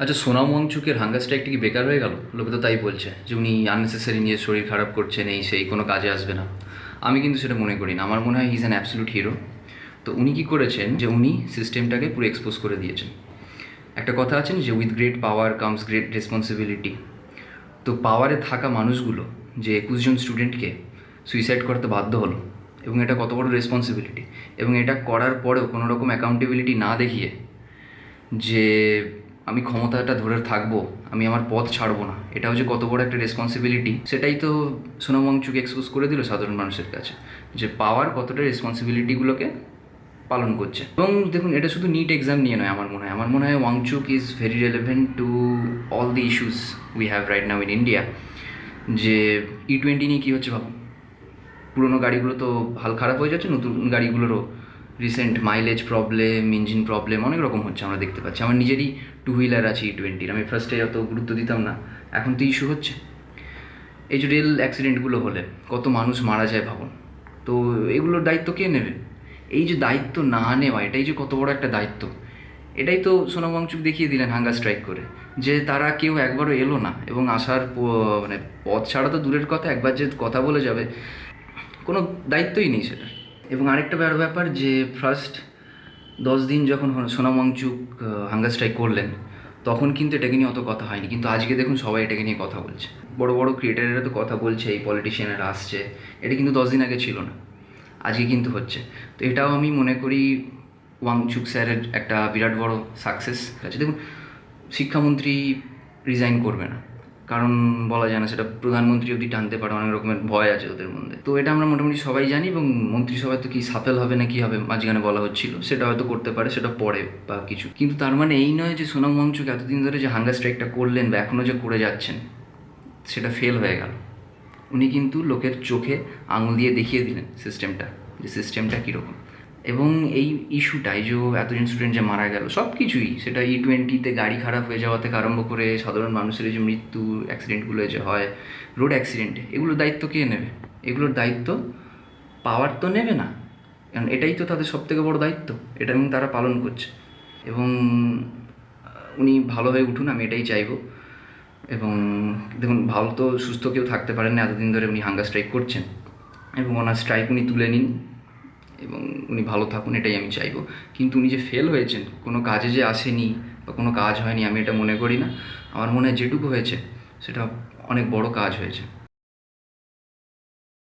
আচ্ছা, সোনাম ওয়াংচুকের হাঙ্গার স্ট্রাইকটা কি বেকার হয়ে গেল? লোকে তো তাই বলছে যে উনি আননেসেসারি নিয়ে শরীর খারাপ করছেন, এই সেই কোনো কাজে আসবে না। আমি কিন্তু সেটা মনে করি না। আমার মনে হয় he is an absolute hero. তো উনি কী করেছেন যে উনি সিস্টেমটাকে পুরো এক্সপোজ করে দিয়েছেন। একটা কথা আছেন যে with great power comes great responsibility. তো পাওয়ারে থাকা মানুষগুলো যে 21 জন স্টুডেন্টকে সুইসাইড করতে বাধ্য হলো, এবং এটা কত বড় রেসপন্সিবিলিটি, এবং এটা করার পরেও কোনো রকম অ্যাকাউন্টেবিলিটি না দেখিয়ে যে আমি ক্ষমতাটা ধরে থাকবো, আমি আমার পথ ছাড়বো না, এটাও যে কত বড় একটা রেসপন্সিবিলিটি, সেটাই তো সোনাম ওয়াংচুক এক্সপোজ করে দিল সাধারণ মানুষের কাছে, যে পাওয়ার কতটা রেসপন্সিবিলিটিগুলোকে পালন করছে। এবং দেখুন, এটা শুধু নিট এক্সাম নিয়ে নয়। আমার মনে হয় Wangchuck is very relevant to all the issues we have right now in India. যে E20 নিয়ে কী হচ্ছে ভাবুন। পুরোনো গাড়িগুলো তো হাল খারাপ হয়ে যাচ্ছে, নতুন গাড়িগুলোরও recent mileage problem, engine problem অনেক রকম হচ্ছে, আমরা দেখতে পাচ্ছি। আমার নিজেরই 2 হুইলার আছে E20, আমি ফার্স্টে অত গুরুত্ব দিতাম না, এখন তো ইস্যু হচ্ছে। এই যে রেল অ্যাক্সিডেন্টগুলো হলে কত মানুষ মারা যায় ভাবুন। তো এগুলোর দায়িত্ব কে নেবে? এই যে দায়িত্ব না নেওয়া, এটাই যে কত বড় একটা দায়িত্ব, এটাই তো সোনাম ওয়াংচুক দেখিয়ে দিলেন হাঙ্গার স্ট্রাইক করে। যে তারা কেউ একবারও এলো না, এবং আসার মানে পথ ছাড়া তো দূরের কথা, একবার যে কথা বলে যাবে, কোনো দায়িত্বই নেই সেটার। এবং আরেকটা ব্যাপার যে ফার্স্ট 10 দিন যখন সোনাম ওয়াংচুক হাঙ্গার স্ট্রাইক করলেন, তখন কিন্তু এটাকে নিয়ে অত কথা হয়নি, কিন্তু আজকে দেখুন সবাই এটাকে নিয়ে কথা বলছে। বড় বড় ক্রিয়েটারেরা তো কথা বলছে, এই পলিটিশিয়ানেরা আসছে। এটা কিন্তু 10 দিন আগে ছিল না, আজকে কিন্তু হচ্ছে। তো এটাও আমি মনে করি ওয়াংচুক স্যারের একটা বিরাট বড় সাকসেস আছে। দেখুন, শিক্ষামন্ত্রী রিজাইন করবে না, কারণ বলা যায় না, সেটা প্রধানমন্ত্রী অবধি টানতে পারে, অনেক রকমের ভয় আছে ওদের মধ্যে। তো এটা আমরা মোটামুটি সবাই জানি, এবং মন্ত্রিসভায় তো কি সাফেল হবে না কি হবে মাঝখানে বলা হচ্ছিল, সেটা হয়তো করতে পারে, সেটা পরে বা কিছু। কিন্তু তার মানে এই নয় যে সোনাম ওয়াংচুক এতদিন ধরে যে হাঙ্গার স্ট্রাইকটা করলেন বা এখনও যে করে যাচ্ছেন, সেটা ফেল হয়ে গেল। উনি কিন্তু লোকের চোখে আঙুল দিয়ে দেখিয়ে দিলেন সিস্টেমটা, যে সিস্টেমটা কীরকম। এবং এই ইস্যুটাই যে এতজন স্টুডেন্ট যে মারা গেল, সব কিছুই, সেটা E20-তে গাড়ি খারাপ হয়ে যাওয়া থেকে আরম্ভ করে সাধারণ মানুষের যে মৃত্যু, অ্যাক্সিডেন্টগুলো যে হয়, রোড অ্যাক্সিডেন্টে, এগুলোর দায়িত্ব কে নেবে? এগুলোর দায়িত্ব পাওয়ার তো নেবে না, কারণ এটাই তো তাদের সবথেকে বড় দায়িত্ব, এটা এবং তারা পালন করছে। এবং উনি ভালো হয়ে উঠুন, আমি এটাই চাইবো। এবং দেখুন, ভালো তো সুস্থ কেউ থাকতে পারেন না, এতদিন ধরে উনি হাঙ্গার স্ট্রাইক করছেন, এবং ওনার স্ট্রাইক উনি তুলে নিন এবং উনি ভালো থাকুন, এটাই আমি চাইবো। কিন্তু উনি যে ফেল হয়েছেন, কোনো কাজে যে আসেনি বা কোনো কাজ হয়নি, আমি এটা মনে করি না। আমার মনে হয় যেটুকু হয়েছে সেটা অনেক বড় কাজ হয়েছে।